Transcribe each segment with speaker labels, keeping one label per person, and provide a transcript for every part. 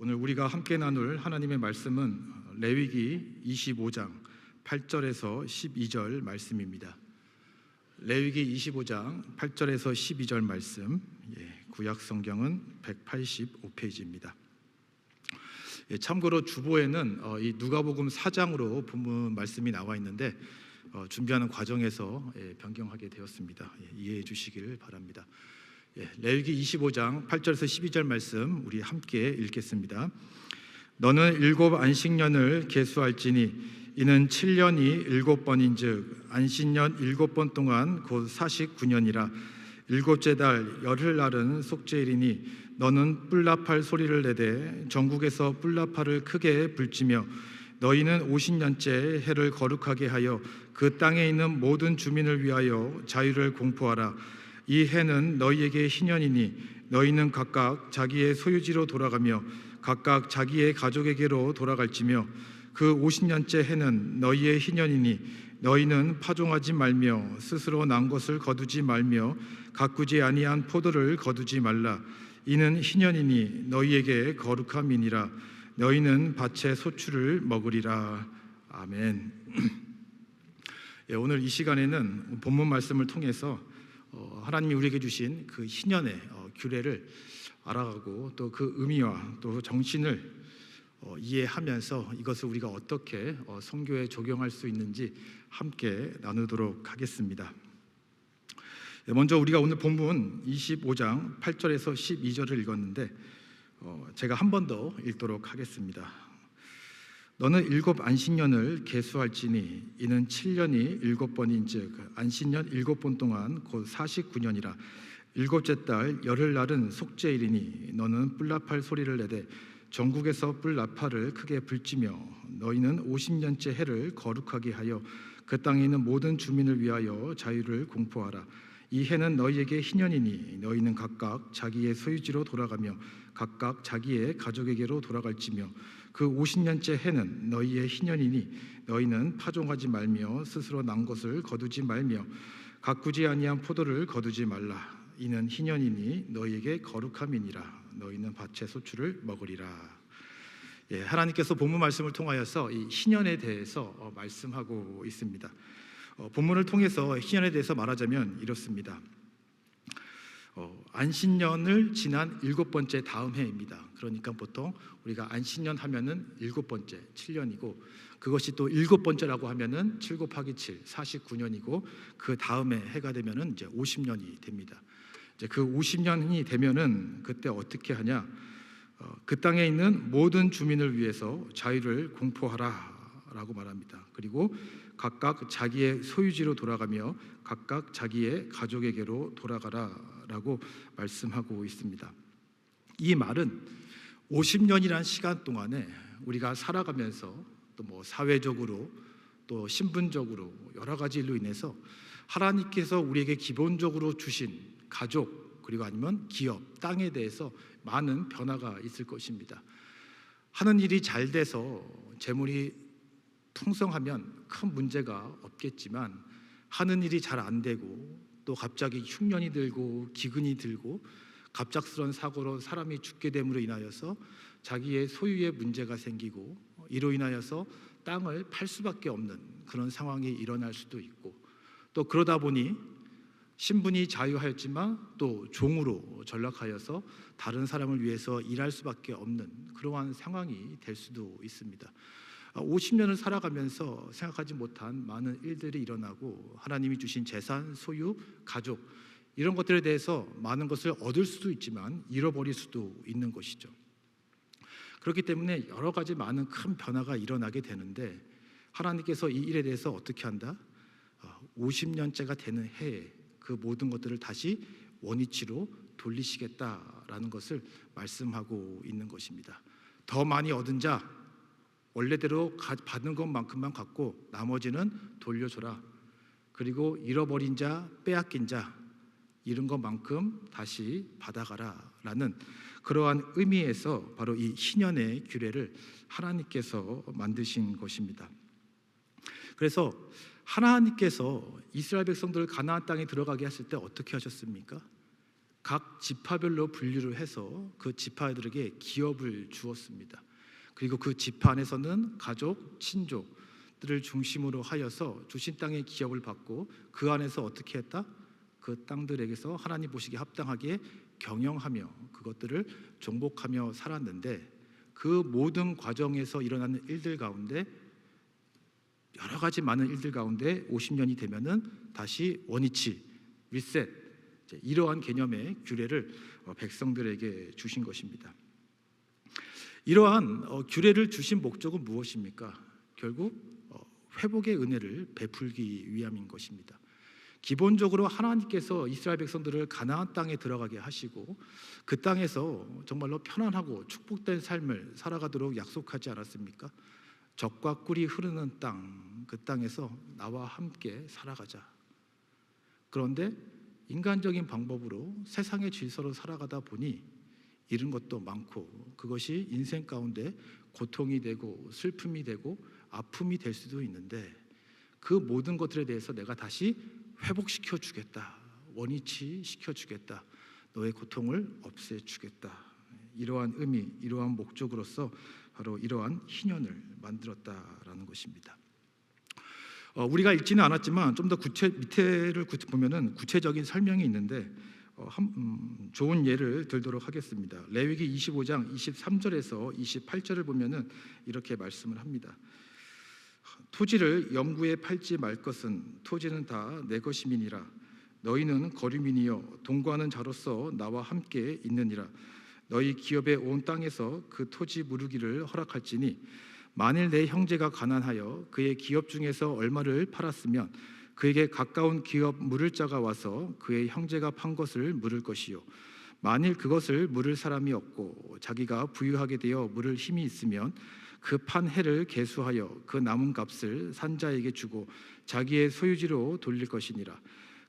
Speaker 1: 오늘 우리가 함께 나눌 하나님의 말씀은 레위기 25장 8절에서 12절 말씀입니다. 레위기 25장 8절에서 12절 말씀, 구약 성경은 185페이지입니다. 참고로 주보에는 이 누가복음 4장으로 본문 말씀이 나와 있는데 준비하는 과정에서 변경하게 되었습니다. 이해해 주시길 바랍니다. 레위기 25장 8절에서 12절 말씀 우리 함께 읽겠습니다. 너는 일곱 안식년을 계수할지니 이는 7년이 7번인즉 안식년 7번 동안 곧 49년이라 일곱째 달 열흘날은 속죄일이니 너는 뿔나팔 소리를 내되 전국에서 뿔나팔을 크게 불지며 너희는 50년째 해를 거룩하게 하여 그 땅에 있는 모든 주민을 위하여 자유를 공포하라. 이 해는 너희에게 희년이니 너희는 각각 자기의 소유지로 돌아가며 각각 자기의 가족에게로 돌아갈지며 그 50년째 해는 너희의 희년이니 너희는 파종하지 말며 스스로 난 것을 거두지 말며 가꾸지 아니한 포도를 거두지 말라. 이는 희년이니 너희에게 거룩함이니라. 너희는 밭의 소출을 먹으리라. 아멘. 오늘 이 시간에는 본문 말씀을 통해서 하나님이 우리에게 주신 그 희년의 규례를 알아가고 또 그 의미와 또 정신을 이해하면서 이것을 우리가 어떻게 선교에 적용할 수 있는지 함께 나누도록 하겠습니다. 먼저 우리가 오늘 본문 25장 8절에서 12절을 읽었는데 제가 한 번 더 읽도록 하겠습니다. 너는 일곱 안식년을 계수할지니 이는 7년이 7번인즉 안식년 7번 동안 곧 49년이라 일곱째 달 열흘날은 속죄일이니 너는 뿔나팔 소리를 내되 전국에서 뿔나팔을 크게 불지며 너희는 50년째 해를 거룩하게 하여 그 땅에 있는 모든 주민을 위하여 자유를 공포하라. 이 해는 너희에게 희년이니 너희는 각각 자기의 소유지로 돌아가며 각각 자기의 가족에게로 돌아갈지며 그 50년째 해는 너희의 희년이니 너희는 파종하지 말며 스스로 난 것을 거두지 말며 가꾸지 아니한 포도를 거두지 말라. 이는 희년이니 너희에게 거룩함이니라. 너희는 밭의 소출을 먹으리라. 하나님께서 본문 말씀을 통하여서 이 희년에 대해서 말씀하고 있습니다. 본문을 통해서 희년에 대해서 말하자면 이렇습니다. 안식년을 지난 7번째 다음 해입니다. 그러니까 보통 우리가 안식년 하면은 7번째 7년이고 그것이 또 7번째라고 하면은 7 곱하기 7 49년이고 그 다음에 해가 되면은 이제 50년이 됩니다. 이제 그 50년이 되면은 그때 어떻게 하냐? 그 땅에 있는 모든 주민을 위해서 자유를 공포하라라고 말합니다. 그리고 각각 자기의 소유지로 돌아가며 각각 자기의 가족에게로 돌아가라라고 말씀하고 있습니다. 이 말은 50년이라는 시간 동안에 우리가 살아가면서 또 뭐 사회적으로 또 신분적으로 여러 가지 일로 인해서 하나님께서 우리에게 기본적으로 주신 가족 그리고 아니면 기업, 땅에 대해서 많은 변화가 있을 것입니다. 하는 일이 잘 돼서 재물이 풍성하면 큰 문제가 없겠지만 하는 일이 잘 안 되고 또 갑자기 흉년이 들고 기근이 들고 갑작스러운 사고로 사람이 죽게 됨으로 인하여서 자기의 소유에 문제가 생기고 이로 인하여서 땅을 팔 수밖에 없는 그런 상황이 일어날 수도 있고 또 그러다 보니 신분이 자유하였지만 또 종으로 전락하여서 다른 사람을 위해서 일할 수밖에 없는 그러한 상황이 될 수도 있습니다. 50년을 살아가면서 생각하지 못한 많은 일들이 일어나고 하나님이 주신 재산, 소유, 가족 이런 것들에 대해서 많은 것을 얻을 수도 있지만 잃어버릴 수도 있는 것이죠. 그렇기 때문에 여러 가지 많은 큰 변화가 일어나게 되는데 하나님께서 이 일에 대해서 어떻게 한다? 50년째가 되는 해에 그 모든 것들을 다시 원위치로 돌리시겠다라는 것을 말씀하고 있는 것입니다. 더 많이 얻은 자 원래대로 받는 것만큼만 갖고 나머지는 돌려줘라. 그리고 잃어버린 자, 빼앗긴 자 이런 것만큼 다시 받아가라라는 그러한 의미에서 바로 이 희년의 규례를 하나님께서 만드신 것입니다. 그래서 하나님께서 이스라엘 백성들을 가나안 땅에 들어가게 하실 때 어떻게 하셨습니까? 각 지파별로 분류를 해서 그 지파들에게 기업을 주었습니다. 그리고 그 지파 안에서는 가족, 친족들을 중심으로 하여서 주신 땅의 기업을 받고 그 안에서 어떻게 했다? 그 땅들에게서 하나님 보시기에 합당하게 경영하며 그것들을 정복하며 살았는데, 그 모든 과정에서 일어나는 일들 가운데, 여러 가지 많은 일들 가운데 50년이 되면은 다시 원위치, 리셋, 이러한 개념의 규례를 백성들에게 주신 것입니다. 이러한 규례를 주신 목적은 무엇입니까? 결국 회복의 은혜를 베풀기 위함인 것입니다. 기본적으로 하나님께서 이스라엘 백성들을 가나안 땅에 들어가게 하시고 그 땅에서 정말로 편안하고 축복된 삶을 살아가도록 약속하지 않았습니까? 젖과 꿀이 흐르는 땅, 그 땅에서 나와 함께 살아가자. 그런데 인간적인 방법으로 세상의 질서로 살아가다 보니 잃은 것도 많고, 그것이 인생 가운데 고통이 되고 슬픔이 되고 아픔이 될 수도 있는데, 그 모든 것들에 대해서 내가 다시 회복시켜 주겠다, 원위치 시켜 주겠다, 너의 고통을 없애 주겠다, 이러한 의미, 이러한 목적으로서 바로 이러한 희년을 만들었다라는 것입니다. 우리가 읽지는 않았지만 좀 더 밑에를 보면은 구체적인 설명이 있는데 좋은 예를 들도록 하겠습니다. 레위기 25장 23절에서 28절을 보면은 이렇게 말씀을 합니다. 토지를 영구에 팔지 말 것은 토지는 다 내 것임이니라. 너희는 거류민이여 동거하는 자로서 나와 함께 있느니라. 너희 기업에 온 땅에서 그 토지 무르기를 허락할지니 만일 내 형제가 가난하여 그의 기업 중에서 얼마를 팔았으면 그에게 가까운 기업 물을 자가 와서 그의 형제가 판 것을 물을 것이요, 만일 그것을 물을 사람이 없고 자기가 부유하게 되어 물을 힘이 있으면 그 판 해를 계수하여 그 남은 값을 산자에게 주고 자기의 소유지로 돌릴 것이니라.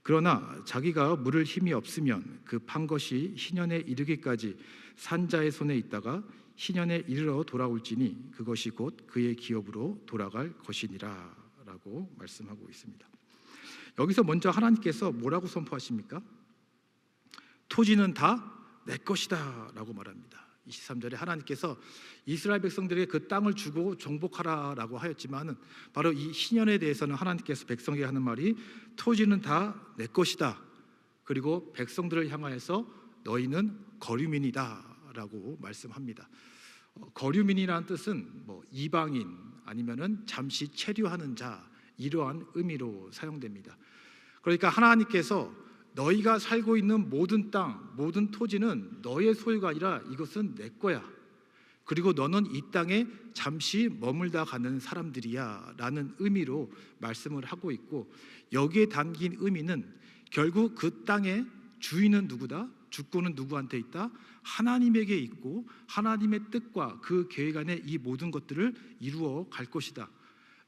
Speaker 1: 그러나 자기가 물을 힘이 없으면 그 판 것이 희년에 이르기까지 산자의 손에 있다가 희년에 이르러 돌아올지니 그것이 곧 그의 기업으로 돌아갈 것이니라 라고 말씀하고 있습니다. 여기서 먼저 하나님께서 뭐라고 선포하십니까? 토지는 다 내 것이다 라고 말합니다. 23절에 하나님께서 이스라엘 백성들에게 그 땅을 주고 정복하라라고 하였지만, 바로 이 희년에 대해서는 하나님께서 백성에게 하는 말이 토지는 다 내 것이다, 그리고 백성들을 향하여서 너희는 거류민이다 라고 말씀합니다. 거류민이라는 뜻은 이방인 아니면은 잠시 체류하는 자, 이러한 의미로 사용됩니다. 그러니까 하나님께서 너희가 살고 있는 모든 땅, 모든 토지는 너의 소유가 아니라 이것은 내 거야, 그리고 너는 이 땅에 잠시 머물다 가는 사람들이야 라는 의미로 말씀을 하고 있고, 여기에 담긴 의미는 결국 그 땅의 주인은 누구다? 주권은 누구한테 있다? 하나님에게 있고 하나님의 뜻과 그 계획 안에 이 모든 것들을 이루어 갈 것이다.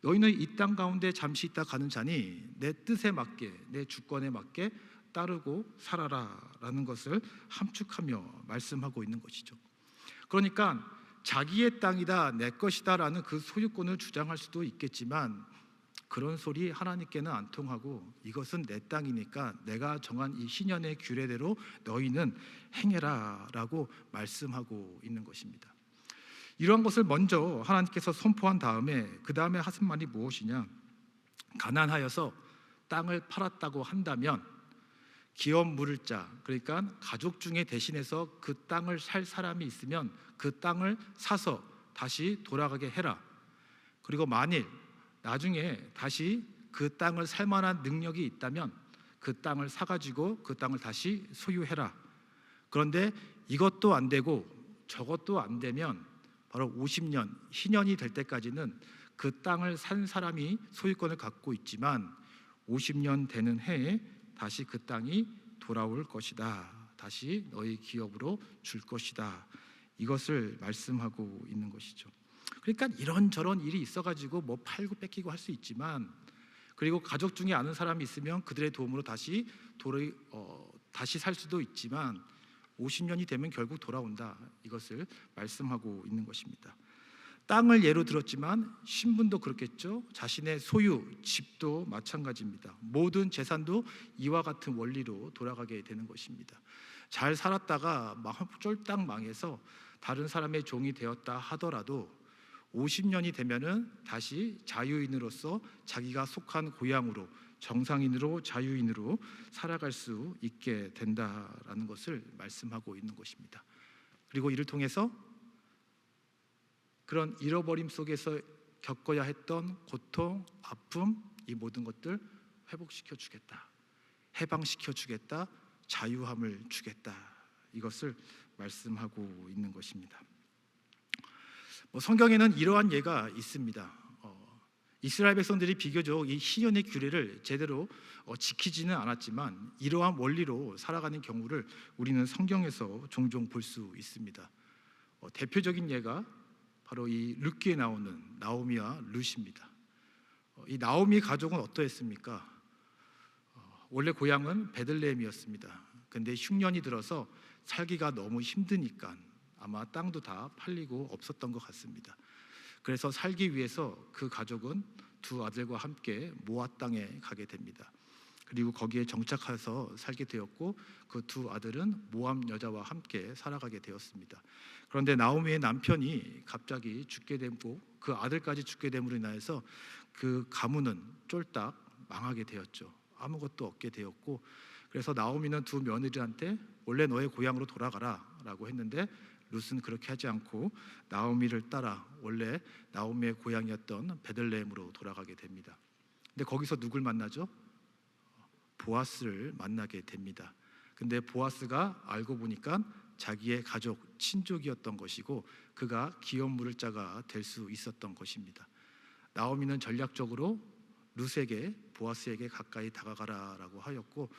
Speaker 1: 너희는 이 땅 가운데 잠시 있다 가는 자니 내 뜻에 맞게, 내 주권에 맞게 따르고 살아라 라는 것을 함축하며 말씀하고 있는 것이죠. 그러니까 자기의 땅이다, 내 것이다 라는 그 소유권을 주장할 수도 있겠지만, 그런 소리 하나님께는 안 통하고 이것은 내 땅이니까 내가 정한 이 희년의 규례대로 너희는 행해라 라고 말씀하고 있는 것입니다. 이러한 것을 먼저 하나님께서 선포한 다음에 그 다음에 하신 말이 무엇이냐? 가난하여서 땅을 팔았다고 한다면 기업 물을 자, 그러니까 가족 중에 대신해서 그 땅을 살 사람이 있으면 그 땅을 사서 다시 돌아가게 해라. 그리고 만일 나중에 다시 그 땅을 살 만한 능력이 있다면 그 땅을 사가지고 그 땅을 다시 소유해라. 그런데 이것도 안 되고 저것도 안 되면 바로 50년, 희년이 될 때까지는 그 땅을 산 사람이 소유권을 갖고 있지만 50년 되는 해에 다시 그 땅이 돌아올 것이다, 다시 너희 기업으로 줄 것이다, 이것을 말씀하고 있는 것이죠. 그러니까 이런저런 일이 있어가지고 팔고 뺏기고 할 수 있지만, 그리고 가족 중에 아는 사람이 있으면 그들의 도움으로 다시 살 수도 있지만 50년이 되면 결국 돌아온다, 이것을 말씀하고 있는 것입니다. 땅을 예로 들었지만 신분도 그렇겠죠. 자신의 소유, 집도 마찬가지입니다. 모든 재산도 이와 같은 원리로 돌아가게 되는 것입니다. 잘 살았다가 막 쫄딱 망해서 다른 사람의 종이 되었다 하더라도 50년이 되면은 다시 자유인으로서 자기가 속한 고향으로, 정상인으로, 자유인으로 살아갈 수 있게 된다라는 것을 말씀하고 있는 것입니다. 그리고 이를 통해서 그런 잃어버림 속에서 겪어야 했던 고통, 아픔, 이 모든 것들 회복시켜 주겠다, 해방시켜 주겠다, 자유함을 주겠다, 이것을 말씀하고 있는 것입니다. 성경에는 이러한 예가 있습니다. 이스라엘 백성들이 비교적 이 희년의 규례를 제대로 지키지는 않았지만 이러한 원리로 살아가는 경우를 우리는 성경에서 종종 볼 수 있습니다. 대표적인 예가 바로 이 룻기에 나오는 나오미와 룻입니다. 이 나오미 가족은 어떠했습니까? 원래 고향은 베들레헴이었습니다. 근데 흉년이 들어서 살기가 너무 힘드니까 아마 땅도 다 팔리고 없었던 것 같습니다. 그래서 살기 위해서 그 가족은 두 아들과 함께 모압 땅에 가게 됩니다. 그리고 거기에 정착해서 살게 되었고 그 두 아들은 모압 여자와 함께 살아가게 되었습니다. 그런데 나오미의 남편이 갑자기 죽게 되고 그 아들까지 죽게 됨으로 인하여서 그 가문은 쫄딱 망하게 되었죠. 아무것도 없게 되었고, 그래서 나오미는 두 며느리한테 원래 너의 고향으로 돌아가라 라고 했는데 룻은 그렇게 하지 않고 나오미를 따라 원래 나오미의 고향이었던 베들레헴으로 돌아가게 됩니다. 근데 거기서 누굴 만나죠? 보아스를 만나게 됩니다. 근데 보아스가 알고 보니까 자기의 가족, 친족이었던 것이고 그가 기업 물을 자가 될 수 있었던 것입니다. 나오미는 전략적으로 룻에게, 보아스에게 가까이 다가가라라고 하였고,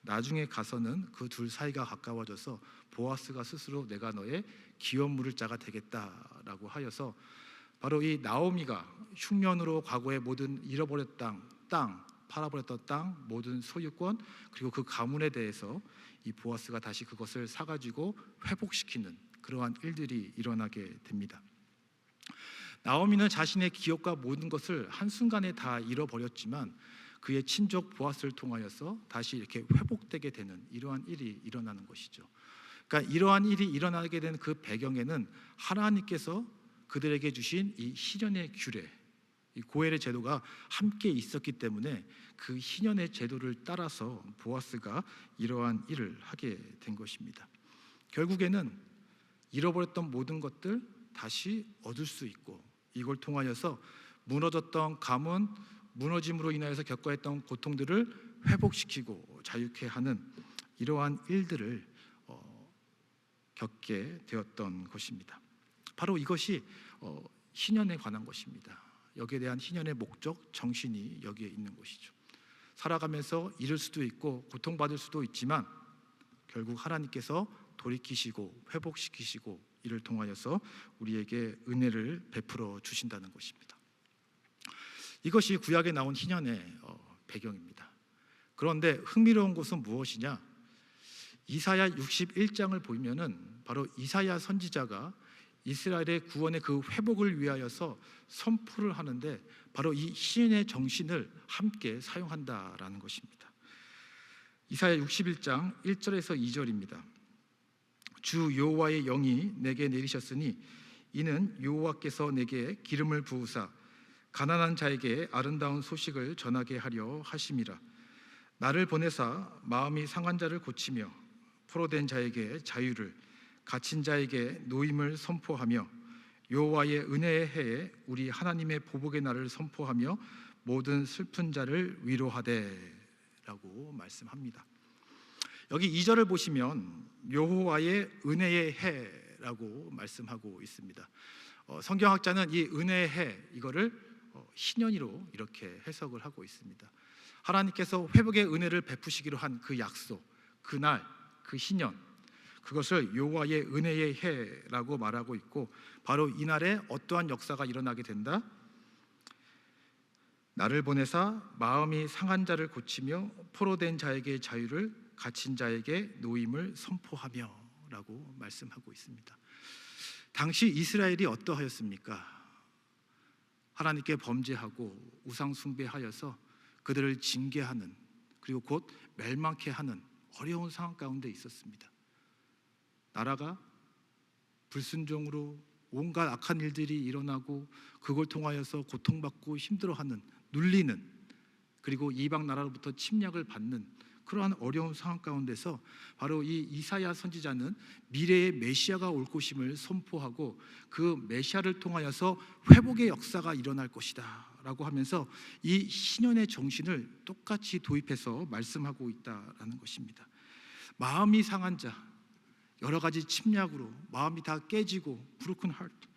Speaker 1: 나중에 가서는 그 둘 사이가 가까워져서 보아스가 스스로 내가 너의 기업 물을 자가 되겠다라고 하여서 바로 이 나오미가 흉년으로 과거의 모든 잃어버렸던 땅, 팔아버렸던 땅, 모든 소유권, 그리고 그 가문에 대해서 이 보아스가 다시 그것을 사가지고 회복시키는 그러한 일들이 일어나게 됩니다. 나오미는 자신의 기업과 모든 것을 한순간에 다 잃어버렸지만 그의 친족 보아스를 통하여서 다시 이렇게 회복되게 되는 이러한 일이 일어나는 것이죠. 그러니까 이러한 일이 일어나게 된 그 배경에는 하나님께서 그들에게 주신 이 희년의 규례, 이 고엘의 제도가 함께 있었기 때문에 그 희년의 제도를 따라서 보아스가 이러한 일을 하게 된 것입니다. 결국에는 잃어버렸던 모든 것들 다시 얻을 수 있고, 이걸 통하여서 무너졌던 가문, 무너짐으로 인하여서 겪어야 했던 고통들을 회복시키고 자유케 하는 이러한 일들을 겪게 되었던 것입니다. 바로 이것이 희년에 관한 것입니다. 여기에 대한 희년의 목적, 정신이 여기에 있는 것이죠. 살아가면서 잃을 수도 있고 고통받을 수도 있지만 결국 하나님께서 돌이키시고 회복시키시고 이를 통하여서 우리에게 은혜를 베풀어 주신다는 것입니다. 이것이 구약에 나온 희년의 배경입니다. 그런데 흥미로운 것은 무엇이냐? 이사야 61장을 보면은 바로 이사야 선지자가 이스라엘의 구원의 그 회복을 위하여서 선포를 하는데 바로 이 희년의 정신을 함께 사용한다라는 것입니다. 이사야 61장 1절에서 2절입니다. 주 여호와의 영이 내게 내리셨으니 이는 여호와께서 내게 기름을 부으사 가난한 자에게 아름다운 소식을 전하게 하려 하심이라. 나를 보내사 마음이 상한 자를 고치며 포로된 자에게 자유를, 갇힌 자에게 노임을 선포하며 여호와의 은혜의 해에 우리 하나님의 보복의 날을 선포하며 모든 슬픈 자를 위로하되 라고 말씀합니다. 여기 2절을 보시면 여호와의 은혜의 해라고 말씀하고 있습니다. 성경학자는 이 은혜의 해 이거를 희년이로 이렇게 해석을 하고 있습니다. 하나님께서 회복의 은혜를 베푸시기로 한 그 약속, 그날, 그 희년, 그것을 여호와의 은혜의 해라고 말하고 있고 바로 이날에 어떠한 역사가 일어나게 된다? 나를 보내사 마음이 상한 자를 고치며 포로된 자에게 자유를, 갇힌 자에게 노임을 선포하며 라고 말씀하고 있습니다. 당시 이스라엘이 어떠하였습니까? 하나님께 범죄하고 우상 숭배하여서 그들을 징계하는, 그리고 곧 멸망케 하는 어려운 상황 가운데 있었습니다. 나라가 불순종으로 온갖 악한 일들이 일어나고 그걸 통하여서 고통받고 힘들어하는, 눌리는, 그리고 이방 나라로부터 침략을 받는 그러한 어려운 상황 가운데서 바로 이 이사야 선지자는 미래의 메시아가 올 것임을 선포하고 그 메시아를 통하여서 회복의 역사가 일어날 것이다 라고 하면서 이 신년의 정신을 똑같이 도입해서 말씀하고 있다라는 것입니다. 마음이 상한 자, 여러 가지 침략으로 마음이 다 깨지고 broken heart,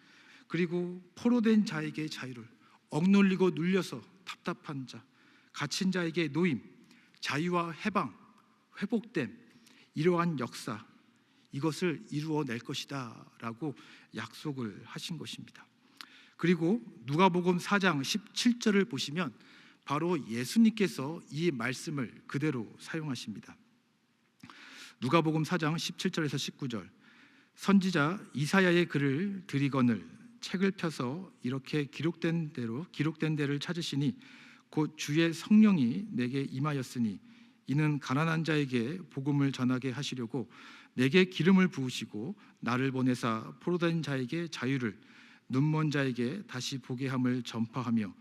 Speaker 1: 그리고 포로된 자에게 자유를, 억눌리고 눌려서 답답한 자, 갇힌 자에게 노임, 자유와 해방, 회복됨, 이러한 역사, 이것을 이루어낼 것이다 라고 약속을 하신 것입니다. 그리고 누가복음 4장 17절을 보시면 바로 예수님께서 이 말씀을 그대로 사용하십니다. 누가복음 4장 17절에서 19절, 선지자 이사야의 글을 들이거늘 책을 펴서 이렇게 기록된 데를 찾으시니 곧 주의 성령이 내게 임하였으니 이는 가난한 자에게 복음을 전하게 하시려고 내게 기름을 부으시고 나를 보내사 포로된 자에게 자유를, 눈먼 자에게 다시 보게 함을 전파하며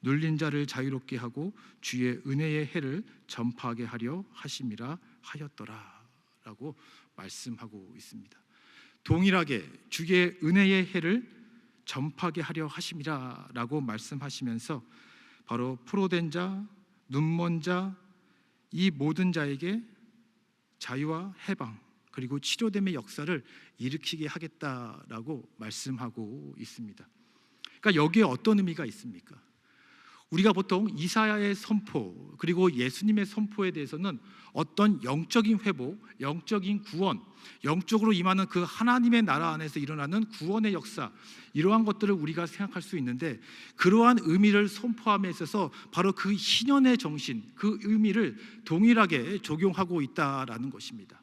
Speaker 1: 눌린 자를 자유롭게 하고 주의 은혜의 해를 전파하게 하려 하심이라 하였더라 라고 말씀하고 있습니다. 동일하게 주의 은혜의 해를 전파하게 하려 하심이라 라고 말씀하시면서 바로 포로된 자, 눈먼 자, 이 모든 자에게 자유와 해방 그리고 치료됨의 역사를 일으키게 하겠다라고 말씀하고 있습니다. 그러니까 여기에 어떤 의미가 있습니까? 우리가 보통 이사야의 선포 그리고 예수님의 선포에 대해서는 어떤 영적인 회복, 영적인 구원, 영적으로 임하는 그 하나님의 나라 안에서 일어나는 구원의 역사, 이러한 것들을 우리가 생각할 수 있는데, 그러한 의미를 선포함에 있어서 바로 그 희년의 정신, 그 의미를 동일하게 적용하고 있다라는 것입니다.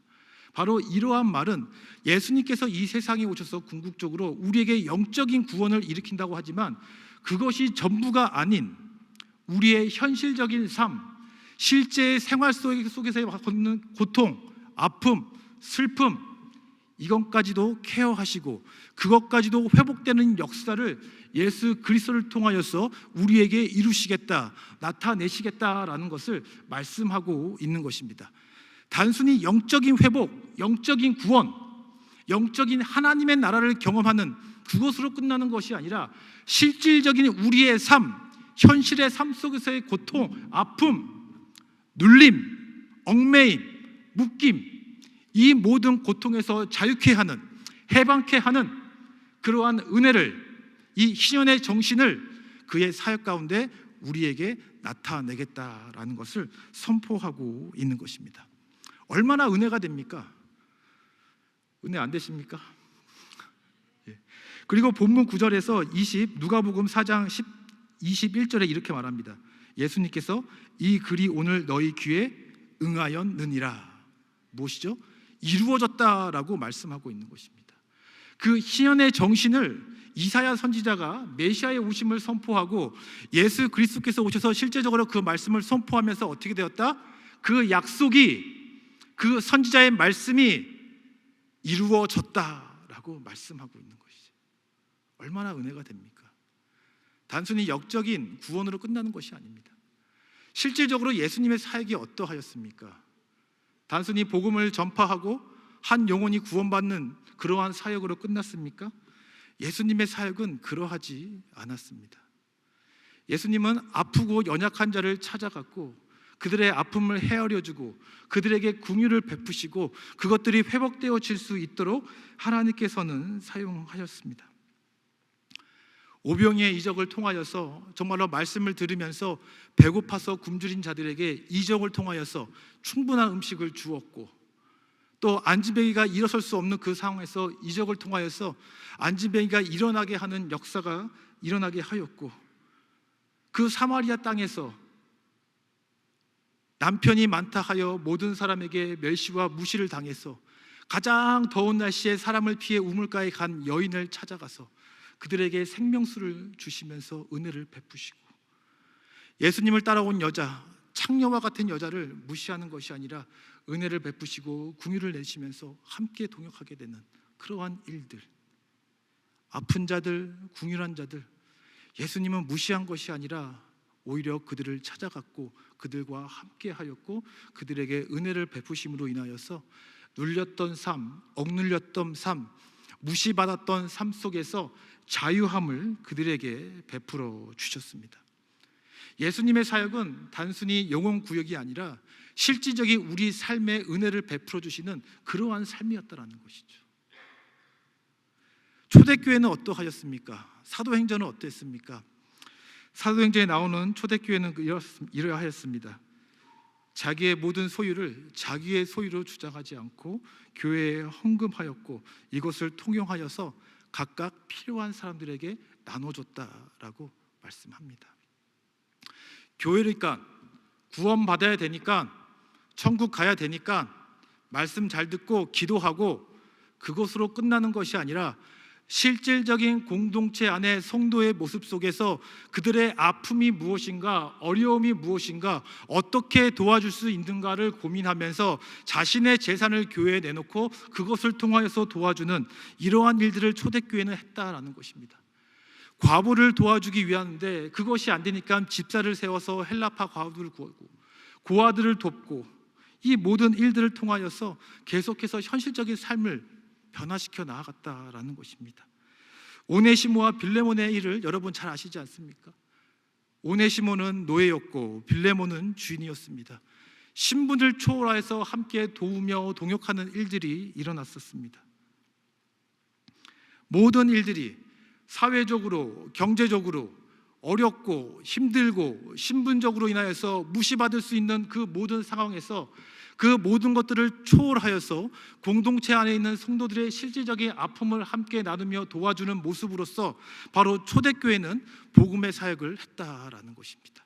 Speaker 1: 바로 이러한 말은 예수님께서 이 세상에 오셔서 궁극적으로 우리에게 영적인 구원을 일으킨다고 하지만 그것이 전부가 아닌 우리의 현실적인 삶, 실제 생활 속에서 겪는 고통, 아픔, 슬픔, 이것까지도 케어하시고 그것까지도 회복되는 역사를 예수 그리스도를 통하여서 우리에게 이루시겠다, 나타내시겠다라는 것을 말씀하고 있는 것입니다. 단순히 영적인 회복, 영적인 구원, 영적인 하나님의 나라를 경험하는 그것으로 끝나는 것이 아니라 실질적인 우리의 삶, 현실의 삶 속에서의 고통, 아픔, 눌림, 얽매임, 묶임, 이 모든 고통에서 자유케 하는, 해방케 하는 그러한 은혜를, 이 희년의 정신을 그의 사역 가운데 우리에게 나타내겠다라는 것을 선포하고 있는 것입니다. 얼마나 은혜가 됩니까? 은혜 안 되십니까? 그리고 본문 9절에서 누가복음 4장 21절에 이렇게 말합니다. 예수님께서 이 글이 오늘 너희 귀에 응하였느니라. 무엇이죠? 이루어졌다라고 말씀하고 있는 것입니다. 그 희년의 정신을 이사야 선지자가 메시아의 오심을 선포하고 예수 그리스도께서 오셔서 실제적으로 그 말씀을 선포하면서 어떻게 되었다? 그 약속이, 그 선지자의 말씀이 이루어졌다라고 말씀하고 있는 것이죠. 얼마나 은혜가 됩니까? 단순히 영적인 구원으로 끝나는 것이 아닙니다. 실질적으로 예수님의 사역이 어떠하였습니까? 단순히 복음을 전파하고 한 영혼이 구원받는 그러한 사역으로 끝났습니까? 예수님의 사역은 그러하지 않았습니다. 예수님은 아프고 연약한 자를 찾아갔고 그들의 아픔을 헤아려주고 그들에게 긍휼을 베푸시고 그것들이 회복되어질 수 있도록 하나님께서는 사용하셨습니다. 오병이의 이적을 통하여서 정말로 말씀을 들으면서 배고파서 굶주린 자들에게 이적을 통하여서 충분한 음식을 주었고, 또 안진뱅이가 일어설 수 없는 그 상황에서 이적을 통하여서 안진뱅이가 일어나게 하는 역사가 일어나게 하였고, 그 사마리아 땅에서 남편이 많다 하여 모든 사람에게 멸시와 무시를 당해서 가장 더운 날씨에 사람을 피해 우물가에 간 여인을 찾아가서 그들에게 생명수를 주시면서 은혜를 베푸시고, 예수님을 따라온 여자, 창녀와 같은 여자를 무시하는 것이 아니라 은혜를 베푸시고 긍휼을 내시면서 함께 동역하게 되는 그러한 일들, 아픈 자들, 궁휼한 자들, 예수님은 무시한 것이 아니라 오히려 그들을 찾아갔고 그들과 함께 하였고 그들에게 은혜를 베푸심으로 인하여서 눌렸던 삶, 억눌렸던 삶, 무시받았던 삶 속에서 자유함을 그들에게 베풀어 주셨습니다. 예수님의 사역은 단순히 영혼 구역이 아니라 실질적인 우리 삶의 은혜를 베풀어 주시는 그러한 삶이었다라는 것이죠. 초대교회는 어떠하였습니까? 사도행전은 어땠습니까? 사도행전에 나오는 초대교회는 이러하였습니다. 자기의 모든 소유를 자기의 소유로 주장하지 않고 교회에 헌금하였고 이것을 통용하여서 각각 필요한 사람들에게 나눠줬다라고 말씀합니다. 교회니까 구원받아야 되니까 천국 가야 되니까 말씀 잘 듣고 기도하고 그것으로 끝나는 것이 아니라 실질적인 공동체 안에 성도의 모습 속에서 그들의 아픔이 무엇인가, 어려움이 무엇인가, 어떻게 도와줄 수 있는가를 고민하면서 자신의 재산을 교회에 내놓고 그것을 통하여서 도와주는 이러한 일들을 초대교회는 했다라는 것입니다. 과부를 도와주기 위한데 그것이 안 되니까 집사를 세워서 헬라파 과부를 구하고 고아들을 돕고 이 모든 일들을 통하여서 계속해서 현실적인 삶을 변화시켜 나아갔다라는 것입니다. 오네시모와 빌레몬의 일을 여러분 잘 아시지 않습니까? 오네시모는 노예였고 빌레몬은 주인이었습니다. 신분을 초월해서 함께 도우며 동역하는 일들이 일어났었습니다. 모든 일들이 사회적으로, 경제적으로 어렵고 힘들고 신분적으로 인하여서 무시받을 수 있는 그 모든 상황에서 그 모든 것들을 초월하여서 공동체 안에 있는 성도들의 실질적인 아픔을 함께 나누며 도와주는 모습으로서 바로 초대교회는 복음의 사역을 했다라는 것입니다.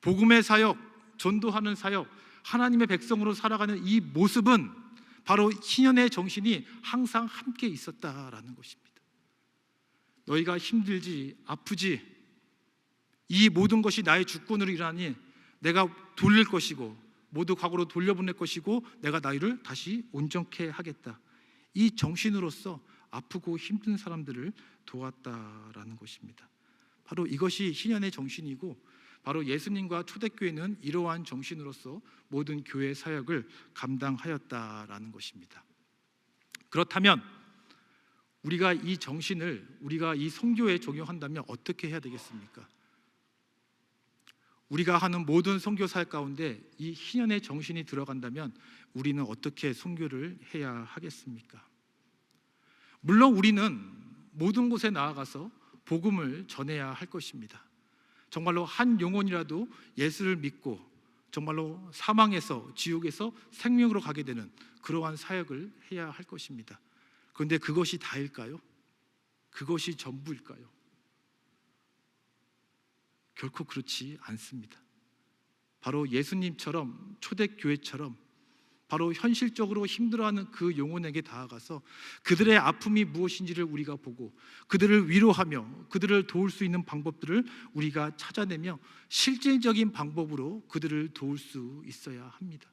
Speaker 1: 복음의 사역, 전도하는 사역, 하나님의 백성으로 살아가는 이 모습은 바로 희년의 정신이 항상 함께 있었다라는 것입니다. 너희가 힘들지 아프지 이 모든 것이 나의 주권으로 일하니 내가 돌릴 것이고 모두 과거로 돌려보낼 것이고 내가 너희를 다시 온전케 하겠다. 이 정신으로서 아프고 힘든 사람들을 도왔다라는 것입니다. 바로 이것이 희년의 정신이고 바로 예수님과 초대교회는 이러한 정신으로서 모든 교회 사역을 감당하였다라는 것입니다. 그렇다면 우리가 이 정신을 우리가 이 선교에 적용한다면 어떻게 해야 되겠습니까? 우리가 하는 모든 선교 사역 가운데 이 희년의 정신이 들어간다면 우리는 어떻게 선교를 해야 하겠습니까? 물론 우리는 모든 곳에 나아가서 복음을 전해야 할 것입니다. 정말로 한 영혼이라도 예수를 믿고 정말로 사망에서 지옥에서 생명으로 가게 되는 그러한 사역을 해야 할 것입니다. 그런데 그것이 다일까요? 그것이 전부일까요? 결코 그렇지 않습니다. 바로 예수님처럼 초대교회처럼 바로 현실적으로 힘들어하는 그 영혼에게 다가가서 그들의 아픔이 무엇인지를 우리가 보고 그들을 위로하며 그들을 도울 수 있는 방법들을 우리가 찾아내며 실질적인 방법으로 그들을 도울 수 있어야 합니다.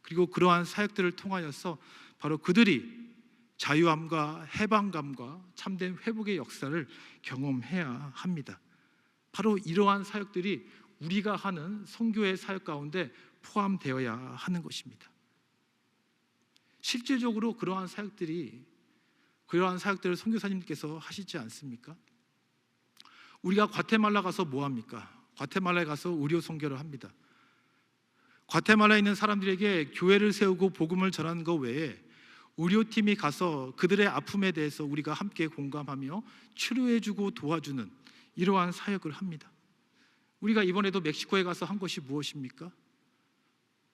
Speaker 1: 그리고 그러한 사역들을 통하여서 바로 그들이 자유함과 해방감과 참된 회복의 역사를 경험해야 합니다. 바로 이러한 사역들이 우리가 하는 선교의 사역 가운데 포함되어야 하는 것입니다. 실질적으로 그러한 사역들을 선교사님께서 하시지 않습니까? 우리가 과테말라 가서 뭐 합니까? 과테말라에 가서 의료 선교를 합니다. 과테말라에 있는 사람들에게 교회를 세우고 복음을 전하는 것 외에 의료팀이 가서 그들의 아픔에 대해서 우리가 함께 공감하며 치료해주고 도와주는 이러한 사역을 합니다. 우리가 이번에도 멕시코에 가서 한 것이 무엇입니까?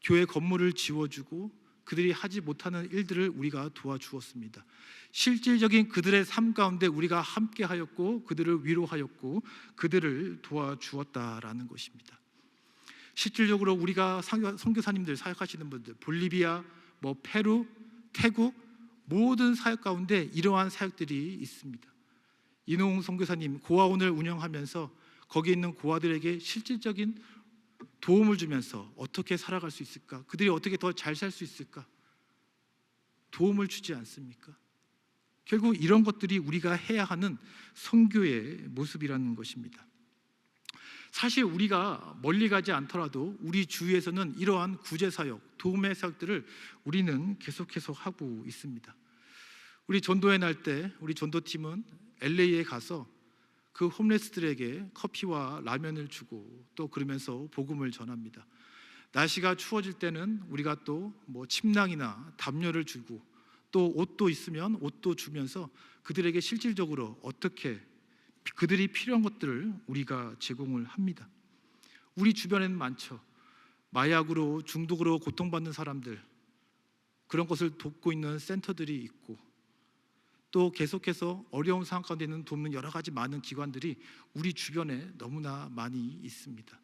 Speaker 1: 교회 건물을 지어주고 그들이 하지 못하는 일들을 우리가 도와주었습니다. 실질적인 그들의 삶 가운데 우리가 함께 하였고 그들을 위로하였고 그들을 도와주었다라는 것입니다. 실질적으로 우리가 선교사님들 사역하시는 분들 볼리비아, 페루, 태국 모든 사역 가운데 이러한 사역들이 있습니다. 이노웅 선교사님 고아원을 운영하면서 거기 있는 고아들에게 실질적인 도움을 주면서 어떻게 살아갈 수 있을까? 그들이 어떻게 더 잘 살 수 있을까? 도움을 주지 않습니까? 결국 이런 것들이 우리가 해야 하는 선교의 모습이라는 것입니다. 사실 우리가 멀리 가지 않더라도 우리 주위에서는 이러한 구제사역, 도움의 사역들을 우리는 계속해서 하고 있습니다. 우리 전도회 날 때 우리 전도팀은 LA에 가서 그 홈레스들에게 커피와 라면을 주고 또 그러면서 복음을 전합니다. 날씨가 추워질 때는 우리가 또 침낭이나 담요를 주고 또 옷도 있으면 옷도 주면서 그들에게 실질적으로 어떻게 그들이 필요한 것들을 우리가 제공을 합니다. 우리 주변에는 많죠. 마약으로 중독으로 고통받는 사람들, 그런 것을 돕고 있는 센터들이 있고 또 계속해서 어려운 상황 가운데 있는 돕는 여러 가지 많은 기관들이 우리 주변에 너무나 많이 있습니다.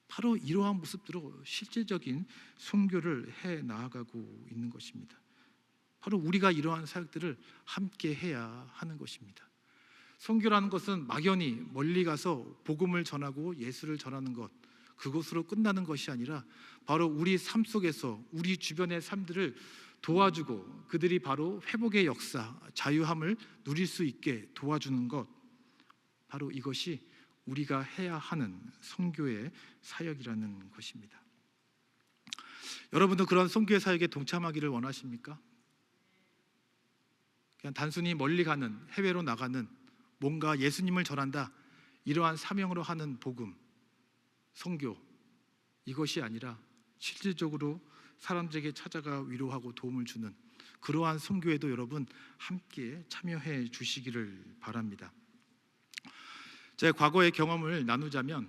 Speaker 1: 바로 이러한 모습으로 실질적인 선교를 해 나아가고 있는 것입니다. 바로 우리가 이러한 사역들을 함께 해야 하는 것입니다. 선교라는 것은 막연히 멀리 가서 복음을 전하고 예수를 전하는 것, 그것으로 끝나는 것이 아니라 바로 우리 삶 속에서 우리 주변의 삶들을 도와주고 그들이 바로 회복의 역사, 자유함을 누릴 수 있게 도와주는 것, 바로 이것이 우리가 해야 하는 선교의 사역이라는 것입니다. 여러분도 그런 선교의 사역에 동참하기를 원하십니까? 그냥 단순히 멀리 가는, 해외로 나가는, 뭔가 예수님을 전한다, 이러한 사명으로 하는 복음, 선교, 이것이 아니라 실질적으로 사람들에게 찾아가 위로하고 도움을 주는 그러한 선교에도 여러분 함께 참여해 주시기를 바랍니다. 제 과거의 경험을 나누자면,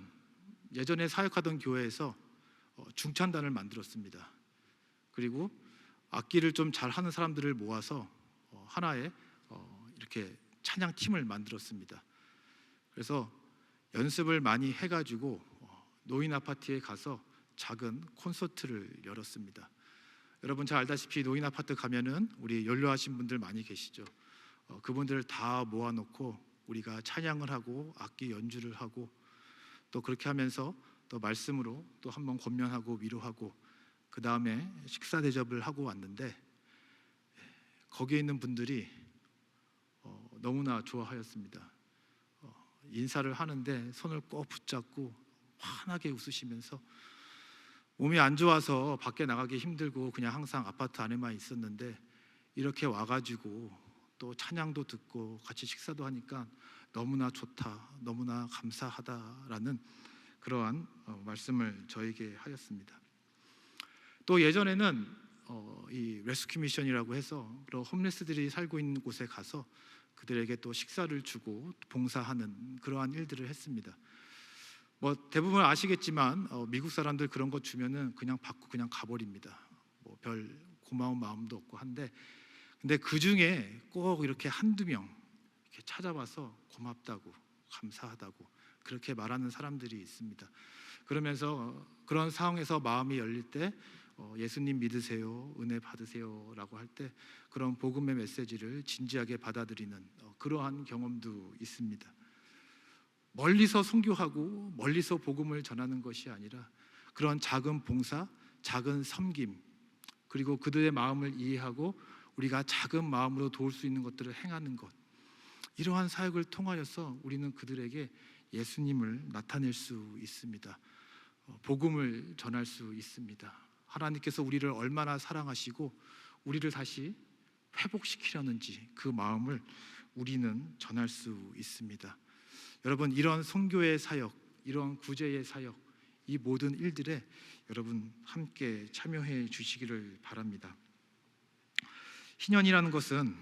Speaker 1: 예전에 사역하던 교회에서 중찬단을 만들었습니다. 그리고 악기를 좀 잘하는 사람들을 모아서 하나의 이렇게 찬양팀을 만들었습니다. 그래서 연습을 많이 해가지고 노인 아파트에 가서 작은 콘서트를 열었습니다. 여러분 잘 알다시피 노인 아파트 가면은 우리 연로하신 분들 많이 계시죠. 그분들을 다 모아놓고 우리가 찬양을 하고 악기 연주를 하고 또 그렇게 하면서 또 말씀으로 또 한번 권면하고 위로하고 그 다음에 식사 대접을 하고 왔는데, 거기에 있는 분들이 너무나 좋아하였습니다. 인사를 하는데 손을 꼭 붙잡고 환하게 웃으시면서, 몸이 안 좋아서 밖에 나가기 힘들고 그냥 항상 아파트 안에만 있었는데 이렇게 와가지고 또 찬양도 듣고 같이 식사도 하니까 너무나 좋다, 너무나 감사하다라는 그러한 말씀을 저에게 하였습니다. 또 예전에는 이 레스큐 미션이라고 해서 그런 홈레스들이 살고 있는 곳에 가서 그들에게 또 식사를 주고 봉사하는 그러한 일들을 했습니다. 대부분 아시겠지만 미국 사람들 그런 거 주면은 그냥 받고 그냥 가버립니다. 별 고마운 마음도 없고 한데, 근데 그 중에 꼭 이렇게 한두 명 이렇게 찾아와서 고맙다고, 감사하다고 그렇게 말하는 사람들이 있습니다. 그러면서 그런 상황에서 마음이 열릴 때 예수님 믿으세요, 은혜 받으세요 라고 할 때 그런 복음의 메시지를 진지하게 받아들이는 그러한 경험도 있습니다. 멀리서 선교하고 멀리서 복음을 전하는 것이 아니라 그런 작은 봉사, 작은 섬김, 그리고 그들의 마음을 이해하고 우리가 작은 마음으로 도울 수 있는 것들을 행하는 것, 이러한 사역을 통하여서 우리는 그들에게 예수님을 나타낼 수 있습니다. 복음을 전할 수 있습니다. 하나님께서 우리를 얼마나 사랑하시고 우리를 다시 회복시키려는지 그 마음을 우리는 전할 수 있습니다. 여러분, 이런 선교의 사역, 이런 구제의 사역, 이 모든 일들에 여러분 함께 참여해 주시기를 바랍니다. 희년이라는 것은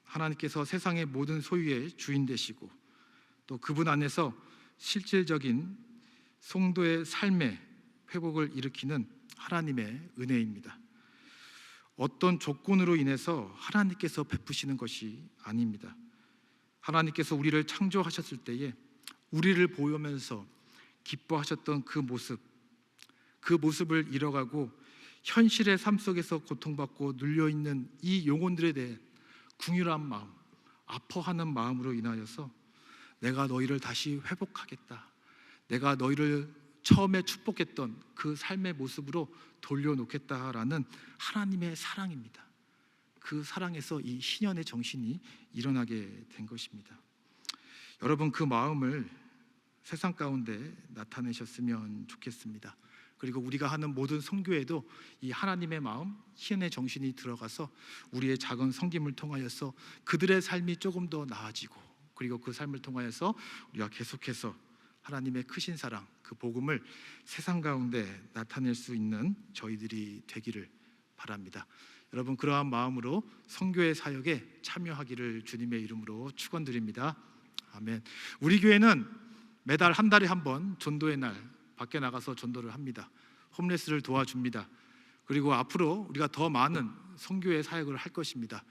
Speaker 1: 하나님께서 세상의 모든 소유의 주인 되시고 또 그분 안에서 실질적인 성도의 삶의 회복을 일으키는 하나님의 은혜입니다. 어떤 조건으로 인해서 하나님께서 베푸시는 것이 아닙니다. 하나님께서 우리를 창조하셨을 때에 우리를 보면서 기뻐하셨던 그 모습을 잃어가고 현실의 삶 속에서 고통받고 눌려있는 이 영혼들에 대해 긍휼한 마음, 아파하는 마음으로 인하여서 내가 너희를 다시 회복하겠다, 내가 너희를 처음에 축복했던 그 삶의 모습으로 돌려놓겠다라는 하나님의 사랑입니다. 그 사랑에서 이 희년의 정신이 일어나게 된 것입니다. 여러분, 그 마음을 세상 가운데 나타내셨으면 좋겠습니다. 그리고 우리가 하는 모든 선교에도 이 하나님의 마음, 희연의 정신이 들어가서 우리의 작은 섬김을 통하여서 그들의 삶이 조금 더 나아지고, 그리고 그 삶을 통하여서 우리가 계속해서 하나님의 크신 사랑, 그 복음을 세상 가운데 나타낼 수 있는 저희들이 되기를 바랍니다. 여러분, 그러한 마음으로 선교의 사역에 참여하기를 주님의 이름으로 축원드립니다. 아멘. 우리 교회는 매달 한 달에 한 번 전도의 날 밖에 나가서 전도를 합니다. 홈레스를 도와줍니다. 그리고 앞으로 우리가 더 많은 선교의 사역을 할 것입니다.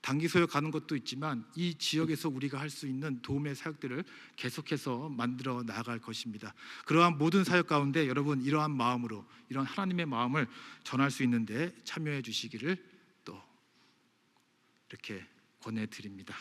Speaker 1: 단기 소역 가는 것도 있지만 이 지역에서 우리가 할 수 있는 도움의 사역들을 계속해서 만들어 나아갈 것입니다. 그러한 모든 사역 가운데 여러분, 이러한 마음으로, 이런 하나님의 마음을 전할 수 있는데 참여해 주시기를 또 이렇게 권해드립니다.